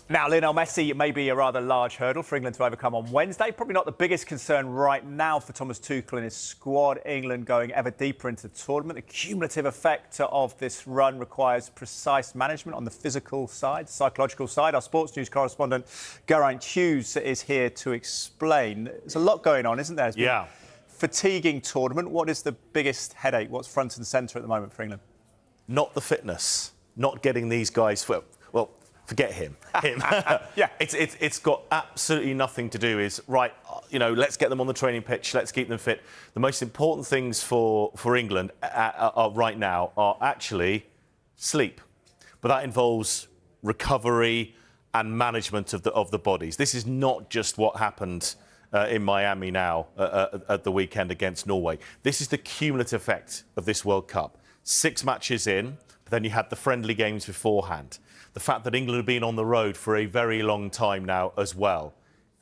Now, Lionel Messi may be a rather large hurdle for England to overcome on Wednesday. Probably not the biggest concern right now for Thomas Tuchel and his squad. England going ever deeper into the tournament. The cumulative effect of this run requires precise management on the physical side, psychological side. Our sports news correspondent, Geraint Hughes, is here to explain. There's a lot going on, isn't there? Yeah. Fatiguing tournament. What is the biggest headache? What's front and centre at the moment for England? Not the fitness. Not getting these guys... Well, forget him. Yeah. It's got absolutely nothing to do is, right, let's get them on the training pitch, let's keep them fit. The most important things for England right now are actually sleep. But that involves recovery and management of the bodies. This is not just what happened in Miami now at the weekend against Norway. This is the cumulative effect of this World Cup. 6 matches in, but then you had the friendly games beforehand. The fact that England have been on the road for a very long time now as well,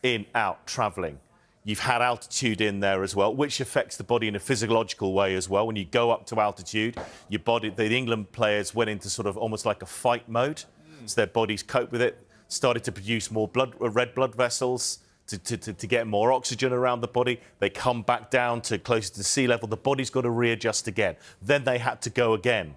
in, out, travelling. You've had altitude in there as well, which affects the body in a physiological way as well. When you go up to altitude, your body, the England players went into sort of almost like a fight mode. So their bodies cope with it, started to produce more red blood vessels to get more oxygen around the body. They come back down to closer to sea level. The body's got to readjust again. Then they had to go again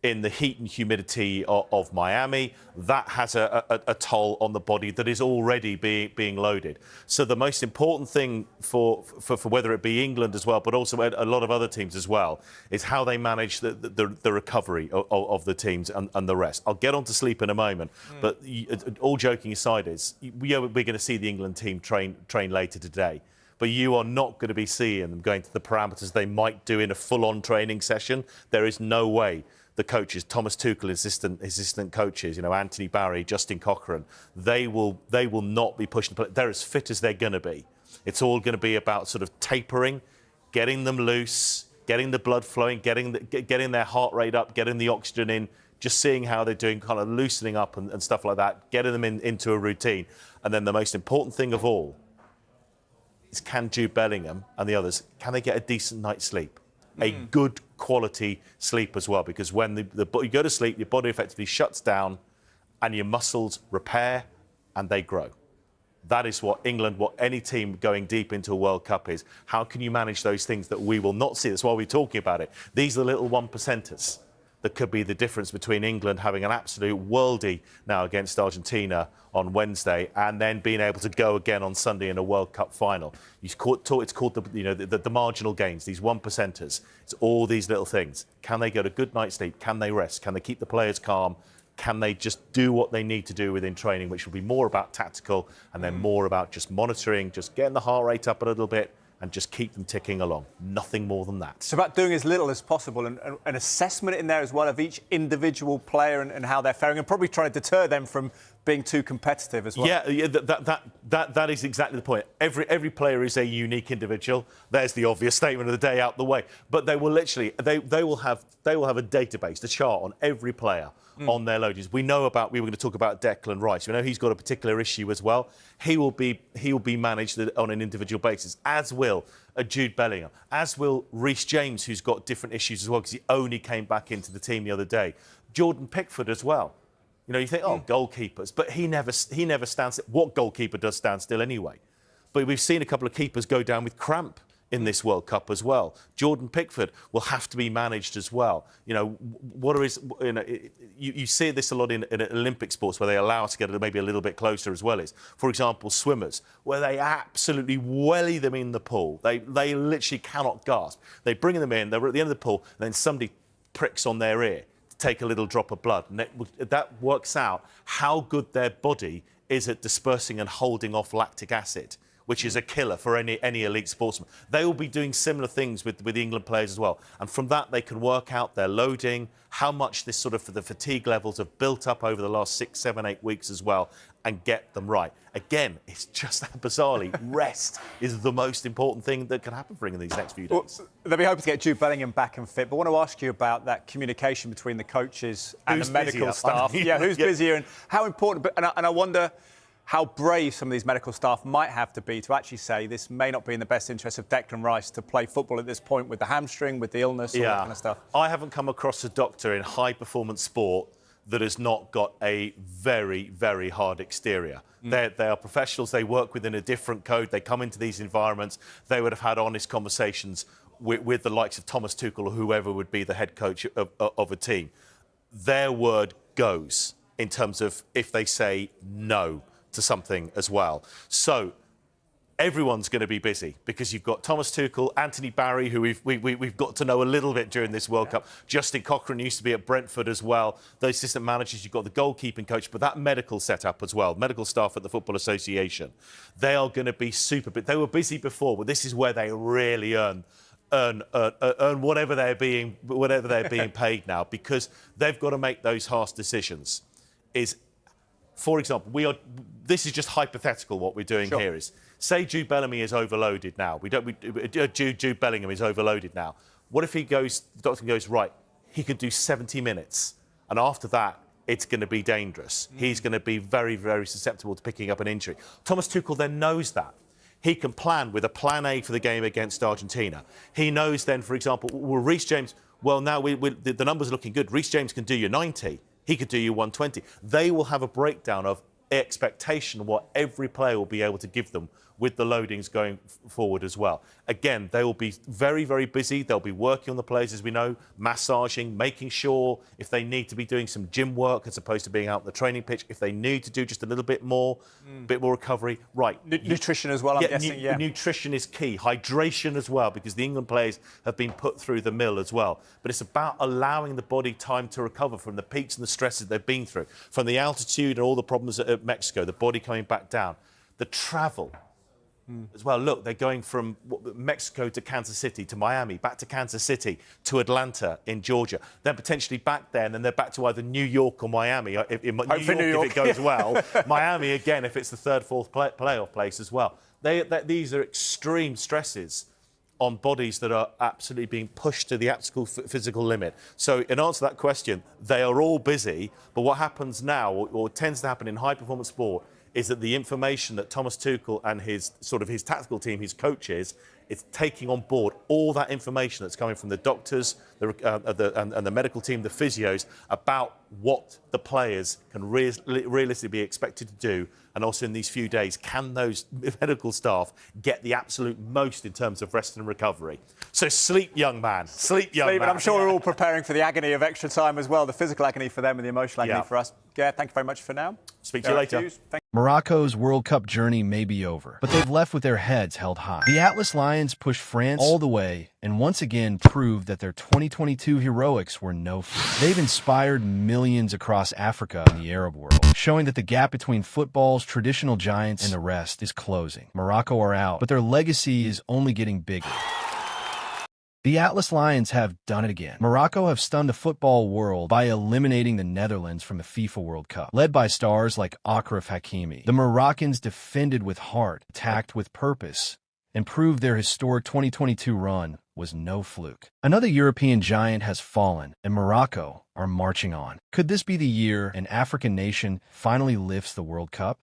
in the heat and humidity of Miami. That has a toll on the body that is already being loaded. So the most important thing for whether it be England as well, but also a lot of other teams as well, is how they manage the recovery of the teams and the rest. I'll get on to sleep in a moment, but all joking aside we're going to see the England team train later today. But you are not going to be seeing them going to the parameters they might do in a full-on training session. There is no way. The coaches, Thomas Tuchel, assistant coaches, Anthony Barry, Justin Cochrane, they will not be pushing. They're as fit as they're going to be. It's all going to be about sort of tapering, getting them loose, getting the blood flowing, getting their heart rate up, getting the oxygen in, just seeing how they're doing, kind of loosening up and stuff like that, getting them into a routine. And then the most important thing of all is, can Jude Bellingham and the others, can they get a decent night's sleep? A good quality sleep as well, because when you go to sleep, your body effectively shuts down and your muscles repair and they grow. That is what England, what any team going deep into a World Cup is. How can you manage those things that we will not see? That's why we're talking about it. These are the little 1%ers that could be the difference between England having an absolute worldie now against Argentina on Wednesday and then being able to go again on Sunday in a World Cup final. It's called the marginal gains, these 1%ers. It's all these little things. Can they get a good night's sleep? Can they rest? Can they keep the players calm? Can they just do what they need to do within training, which will be more about tactical and then more about just monitoring, just getting the heart rate up a little bit, and just keep them ticking along. Nothing more than that. It's about doing as little as possible and an assessment in there as well of each individual player and how they're faring, and probably trying to deter them from being too competitive as well. Yeah, that is exactly the point. Every player is a unique individual. There's the obvious statement of the day out the way. But they will literally they will have a database, a chart on every player on their loadings. We were going to talk about Declan Rice. We know he's got a particular issue as well. He will be managed on an individual basis, as will Jude Bellingham, as will Reece James, who's got different issues as well because he only came back into the team the other day. Jordan Pickford as well. You think, goalkeepers, but he never stands still. What goalkeeper does stand still anyway? But we've seen a couple of keepers go down with cramp in this World Cup as well. Jordan Pickford will have to be managed as well. You see this a lot in Olympic sports where they allow us to get maybe a little bit closer as well. For example, swimmers, where they absolutely welly them in the pool. They literally cannot gasp. They bring them in, they're at the end of the pool, and then somebody pricks on their ear to take a little drop of blood. And that works out how good their body is at dispersing and holding off lactic acid, which is a killer for any elite sportsman. They will be doing similar things with the England players as well. And from that, they can work out their loading, how much this the fatigue levels have built up over the last 6, 7, 8 weeks as well, and get them right. Again, it's just that bizarrely, rest is the most important thing that can happen for England these next few days. Well, they'll be hoping to get Jude Bellingham back and fit, but I want to ask you about that communication between the coaches and the medical staff. Yeah, who's busier and how important, and I wonder how brave some of these medical staff might have to be to actually say this may not be in the best interest of Declan Rice to play football at this point with the hamstring, with the illness, all that kind of stuff. I haven't come across a doctor in high-performance sport that has not got a very, very hard exterior. They are professionals. They work within a different code. They come into these environments. They would have had honest conversations with the likes of Thomas Tuchel or whoever would be the head coach of a team. Their word goes in terms of if they say no to something as well. So everyone's going to be busy because you've got Thomas Tuchel, Anthony Barry, who we've got to know a little bit during this World Cup. Justin Cochrane used to be at Brentford as well. Those assistant managers, you've got the goalkeeping coach, but that medical setup as well, medical staff at the Football Association, they are going to be super. But they were busy before, but this is where they really earn whatever they're being paid now, because they've got to make those harsh decisions. For example, this is just hypothetical. What we're doing here is, say Jude Bellingham is overloaded now. Jude Bellingham is overloaded now. What if the doctor goes, right, he could do 70 minutes, and after that, it's going to be dangerous. He's going to be very, very susceptible to picking up an injury. Thomas Tuchel then knows that. He can plan with a plan A for the game against Argentina. He knows then, for example, well, Reece James, well, now the numbers are looking good. Reece James can do you 90. He could do you 120. They will have a breakdown of expectation of what every player will be able to give them with the loadings going forward as well. Again, they will be very, very busy. They'll be working on the players, as we know, massaging, making sure if they need to be doing some gym work as opposed to being out on the training pitch, if they need to do just a little bit more recovery, right. Nutrition as well, I'm guessing, Nutrition is key. Hydration as well, because the England players have been put through the mill as well. But it's about allowing the body time to recover from the peaks and the stresses they've been through, from the altitude and all the problems at Mexico, the body coming back down, the travel. As well, look, they're going from Mexico to Kansas City to Miami, back to Kansas City to Atlanta in Georgia, then potentially back there, and then they're back to either New York or Miami. If it goes well, Miami again if it's the third, fourth playoff place as well. These are extreme stresses on bodies that are absolutely being pushed to the absolute physical limit. So in answer to that question, they are all busy, but what happens now, or tends to happen in high-performance sport, is that the information that Thomas Tuchel and his tactical team, his coaches, is taking on board all that information that's coming from the doctors and the medical team, the physios, about what the players can realistically be expected to do. And also in these few days, can those medical staff get the absolute most in terms of rest and recovery? So sleep, young man. Sleep, young man. And I'm sure we're all preparing for the agony of extra time as well, the physical agony for them and the emotional agony for us. Geraint, thank you very much for now. Speak to you later. Morocco's World Cup journey may be over, but they've left with their heads held high. The Atlas Lions pushed France all the way and once again proved that their 2022 heroics were no fluke. They've inspired millions across Africa and the Arab world, showing that the gap between football's traditional giants and the rest is closing. Morocco are out, but their legacy is only getting bigger. The Atlas Lions have done it again. Morocco have stunned the football world by eliminating the Netherlands from the FIFA World Cup. Led by stars like Achraf Hakimi, the Moroccans defended with heart, attacked with purpose, and proved their historic 2022 run was no fluke. Another European giant has fallen, and Morocco are marching on. Could this be the year an African nation finally lifts the World Cup?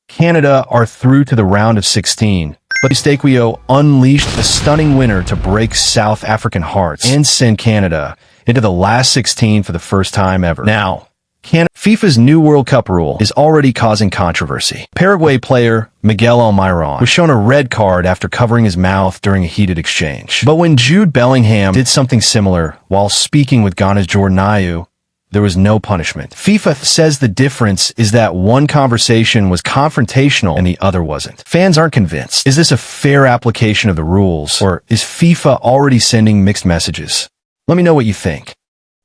Canada are through to the round of 16. But Eustaquio unleashed a stunning winner to break South African hearts and send Canada into the last 16 for the first time ever. Now, FIFA's new World Cup rule is already causing controversy. Paraguay player Miguel Almiron was shown a red card after covering his mouth during a heated exchange. But when Jude Bellingham did something similar while speaking with Ghana's Jordan Ayew, there was no punishment. FIFA says the difference is that one conversation was confrontational and the other wasn't. Fans aren't convinced. Is this a fair application of the rules, or is FIFA already sending mixed messages? Let me know what you think.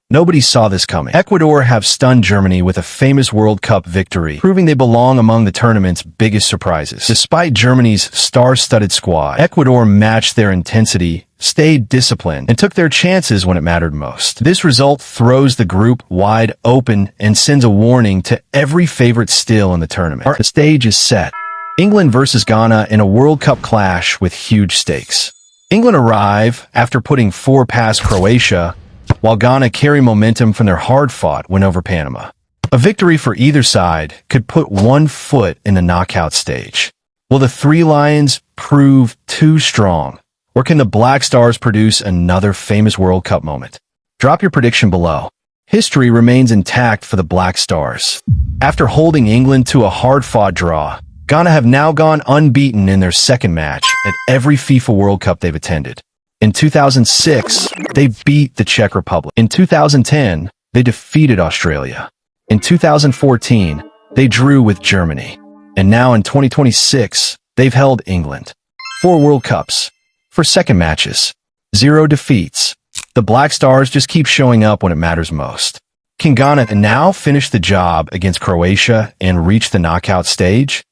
Nobody saw this coming. Ecuador have stunned Germany with a famous World Cup victory, proving they belong among the tournament's biggest surprises. Despite Germany's star-studded squad, Ecuador matched their intensity, stayed disciplined, and took their chances when it mattered most. This result throws the group wide open and sends a warning to every favorite still in the tournament. The stage is set. England versus Ghana in a World Cup clash with huge stakes. England arrive after putting 4 past Croatia, while Ghana carry momentum from their hard-fought win over Panama. A victory for either side could put one foot in the knockout stage. Will the Three Lions prove too strong, or can the Black Stars produce another famous World Cup moment? Drop your prediction below. history remains intact for the Black Stars. After holding England to a hard-fought draw, Ghana have now gone unbeaten in their second match at every FIFA World Cup they've attended. In 2006, they beat the Czech Republic. In 2010, they defeated Australia. In 2014, they drew with Germany. And now in 2026, they've held England. 4 World Cups. For second matches. 0 defeats. The Black Stars just keep showing up when it matters most. Can Ghana now finish the job against Croatia and reach the knockout stage?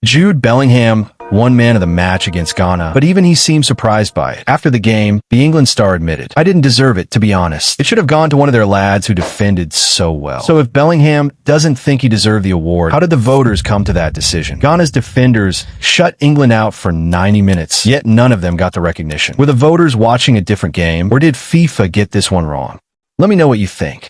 Jude Bellingham won man of the match against Ghana, but even he seemed surprised by it. After the game, the England star admitted, "I didn't deserve it, to be honest. It should have gone to one of their lads who defended so well." So if Bellingham doesn't think he deserved the award, how did the voters come to that decision? Ghana's defenders shut England out for 90 minutes, yet none of them got the recognition. Were the voters watching a different game, or did FIFA get this one wrong? Let me know what you think.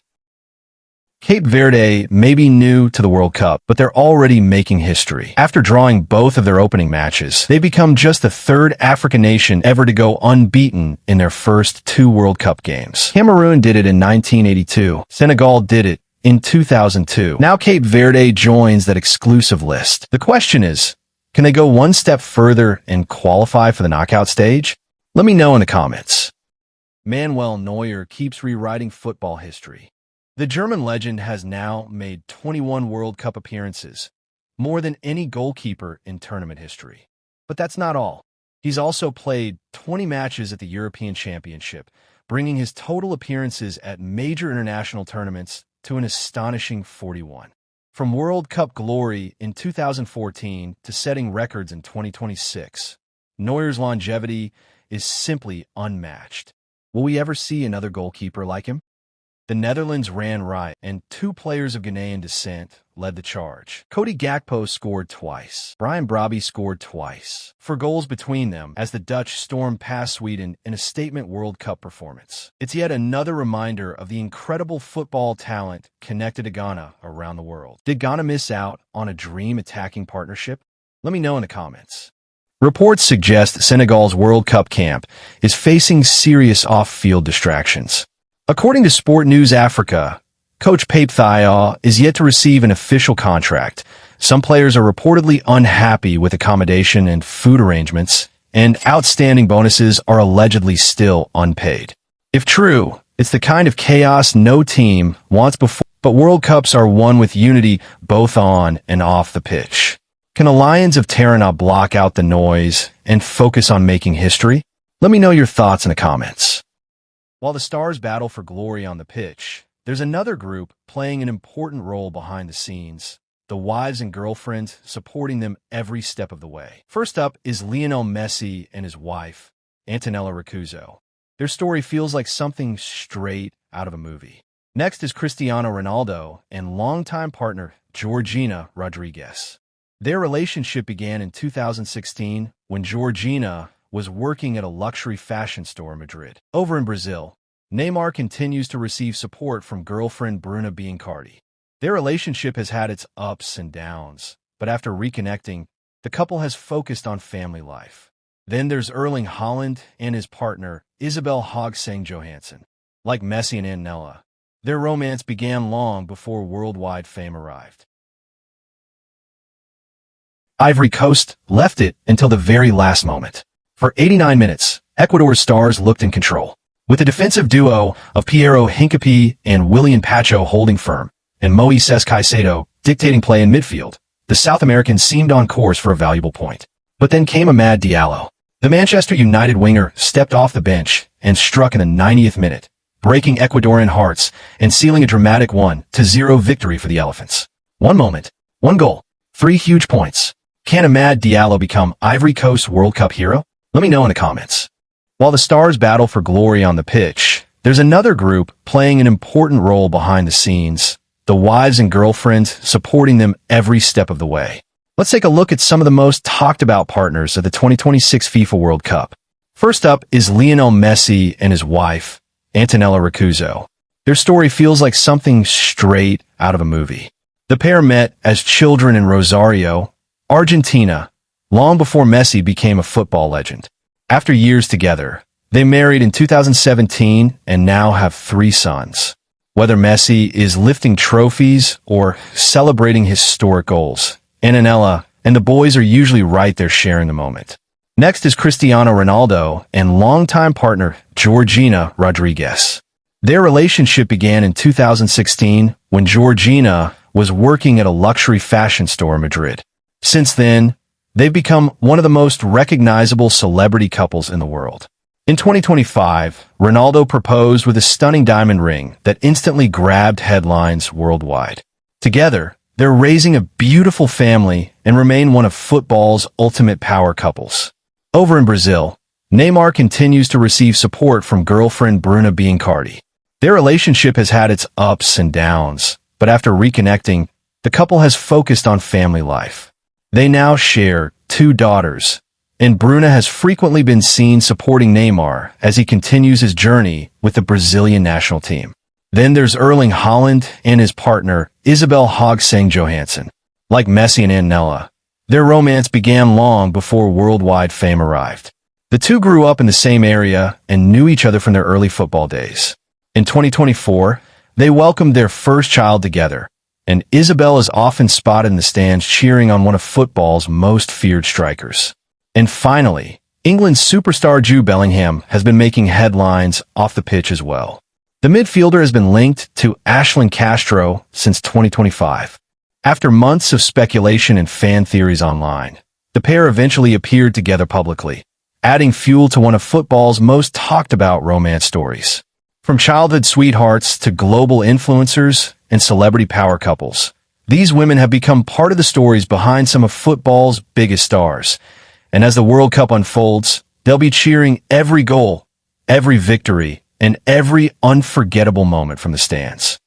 Cape Verde may be new to the World Cup, but they're already making history. After drawing both of their opening matches, they've become just the 3rd African nation ever to go unbeaten in their first 2 World Cup games. Cameroon did it in 1982. Senegal did it in 2002. Now Cape Verde joins that exclusive list. The question is, can they go one step further and qualify for the knockout stage? Let me know in the comments. Manuel Neuer keeps rewriting football history. The German legend has now made 21 World Cup appearances, more than any goalkeeper in tournament history. But that's not all. He's also played 20 matches at the European Championship, bringing his total appearances at major international tournaments to an astonishing 41. From World Cup glory in 2014 to setting records in 2026, Neuer's longevity is simply unmatched. Will we ever see another goalkeeper like him? The Netherlands ran riot, and 2 players of Ghanaian descent led the charge. Cody Gakpo scored twice. Brian Brobby scored twice. 4 goals between them as the Dutch stormed past Sweden in a statement World Cup performance. It's yet another reminder of the incredible football talent connected to Ghana around the world. Did Ghana miss out on a dream attacking partnership? Let me know in the comments. Reports suggest Senegal's World Cup camp is facing serious off-field distractions. According to Sport News Africa, coach Pape Thiaw is yet to receive an official contract. Some players are reportedly unhappy with accommodation and food arrangements, and outstanding bonuses are allegedly still unpaid. If true, it's the kind of chaos no team wants before, but World Cups are won with unity both on and off the pitch. Can the Lions of Tirana block out the noise and focus on making history? Let me know your thoughts in the comments. While the Stars battle for glory on the pitch, there's another group playing an important role behind the scenes, the wives and girlfriends supporting them every step of the way. First up is Lionel Messi and his wife, Antonella Rocuzzo. Their story feels like something straight out of a movie. Next is Cristiano Ronaldo and longtime partner Georgina Rodriguez. Their relationship began in 2016 when Georgina was working at a luxury fashion store in Madrid. Over in Brazil, Neymar continues to receive support from girlfriend Bruna Biancardi. Their relationship has had its ups and downs, but after reconnecting, the couple has focused on family life. Then there's Erling Haaland and his partner, Isabel Hogseng Johansson. Like Messi and Antonella, their romance began long before worldwide fame arrived. Ivory Coast left it until the very last moment. For 89 minutes, Ecuador's Stars looked in control. With the defensive duo of Piero Hincapié and William Pacho holding firm, and Moises Caicedo dictating play in midfield, the South Americans seemed on course for a valuable point. But then came Amad Diallo. The Manchester United winger stepped off the bench and struck in the 90th minute, breaking Ecuadorian hearts and sealing a dramatic 1-0 victory for the Elephants. One moment, one goal, 3 huge points. Can Amad Diallo become Ivory Coast World Cup hero? Let me know in the comments. While the Stars battle for glory on the pitch, there's another group playing an important role behind the scenes, the wives and girlfriends supporting them every step of the way. Let's take a look at some of the most talked about partners of the 2026 FIFA World Cup. First up is Lionel Messi and his wife, Antonella Rocuzzo. Their story feels like something straight out of a movie. The pair met as children in Rosario, Argentina, long before Messi became a football legend. After years together, they married in 2017 and now have 3 sons. Whether Messi is lifting trophies or celebrating historic goals, Antonella and the boys are usually right there sharing the moment. Next is Cristiano Ronaldo and longtime partner Georgina Rodriguez. Their relationship began in 2016 when Georgina was working at a luxury fashion store in Madrid. Since then, they've become one of the most recognizable celebrity couples in the world. In 2025, Ronaldo proposed with a stunning diamond ring that instantly grabbed headlines worldwide. Together, they're raising a beautiful family and remain one of football's ultimate power couples. Over in Brazil, Neymar continues to receive support from girlfriend Bruna Biancardi. Their relationship has had its ups and downs, but after reconnecting, the couple has focused on family life. They now share 2 daughters, and Bruna has frequently been seen supporting Neymar as he continues his journey with the Brazilian national team. Then there's Erling Haaland and his partner, Isabel Hogseng Johansson. Like Messi and Antonella, their romance began long before worldwide fame arrived. The two grew up in the same area and knew each other from their early football days. In 2024, they welcomed their first child together, and Isabel is often spotted in the stands cheering on one of football's most feared strikers. And finally, England's superstar Jude Bellingham has been making headlines off the pitch as well. The midfielder has been linked to Ashlyn Castro since 2025. After months of speculation and fan theories online, the pair eventually appeared together publicly, adding fuel to one of football's most talked about romance stories. From childhood sweethearts to global influencers and celebrity power couples, these women have become part of the stories behind some of football's biggest stars. And as the World Cup unfolds, they'll be cheering every goal, every victory, and every unforgettable moment from the stands.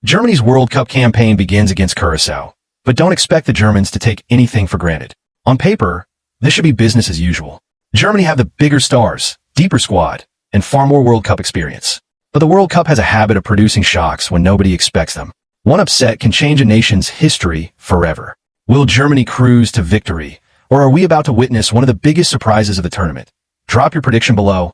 Germany's World Cup campaign begins against Curaçao, but don't expect the Germans to take anything for granted. On paper, this should be business as usual. Germany have the bigger stars, deeper squad, and far more World Cup experience. But the World Cup has a habit of producing shocks when nobody expects them. One upset can change a nation's history forever. Will Germany cruise to victory, or are we about to witness one of the biggest surprises of the tournament? Drop your prediction below.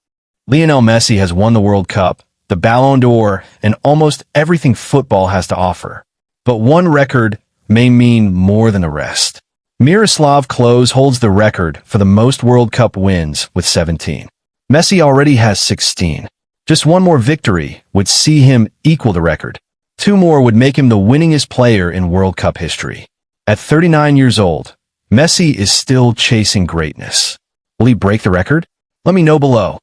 Lionel Messi has won the World Cup, the Ballon d'Or, and almost everything football has to offer. But one record may mean more than the rest. Miroslav Klose holds the record for the most World Cup wins with 17. Messi already has 16. Just one more victory would see him equal the record. 2 more would make him the winningest player in World Cup history. At 39 years old, Messi is still chasing greatness. Will he break the record? Let me know below.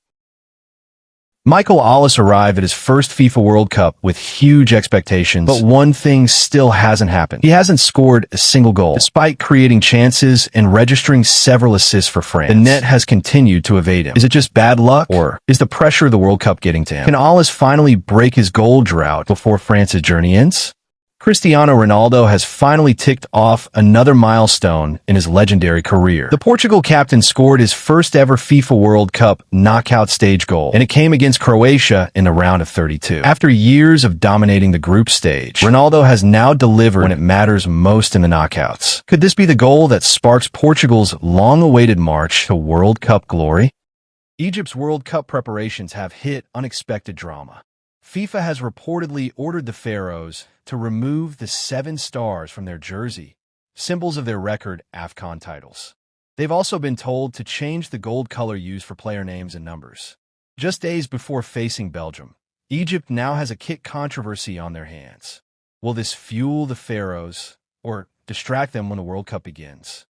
Michael Ollis arrived at his first FIFA World Cup with huge expectations, but one thing still hasn't happened. He hasn't scored a single goal, despite creating chances and registering several assists for France. The net has continued to evade him. Is it just bad luck, or is the pressure of the World Cup getting to him? Can Ollis finally break his goal drought before France's journey ends? Cristiano Ronaldo has finally ticked off another milestone in his legendary career. The Portugal captain scored his first ever FIFA World Cup knockout stage goal, and it came against Croatia in the round of 32. After years of dominating the group stage, Ronaldo has now delivered when it matters most in the knockouts. Could this be the goal that sparks Portugal's long-awaited march to World Cup glory? Egypt's World Cup preparations have hit unexpected drama. FIFA has reportedly ordered the Pharaohs to remove the 7 stars from their jersey, symbols of their record AFCON titles. They've also been told to change the gold color used for player names and numbers. Just days before facing Belgium, Egypt now has a kit controversy on their hands. Will this fuel the Pharaohs or distract them when the World Cup begins?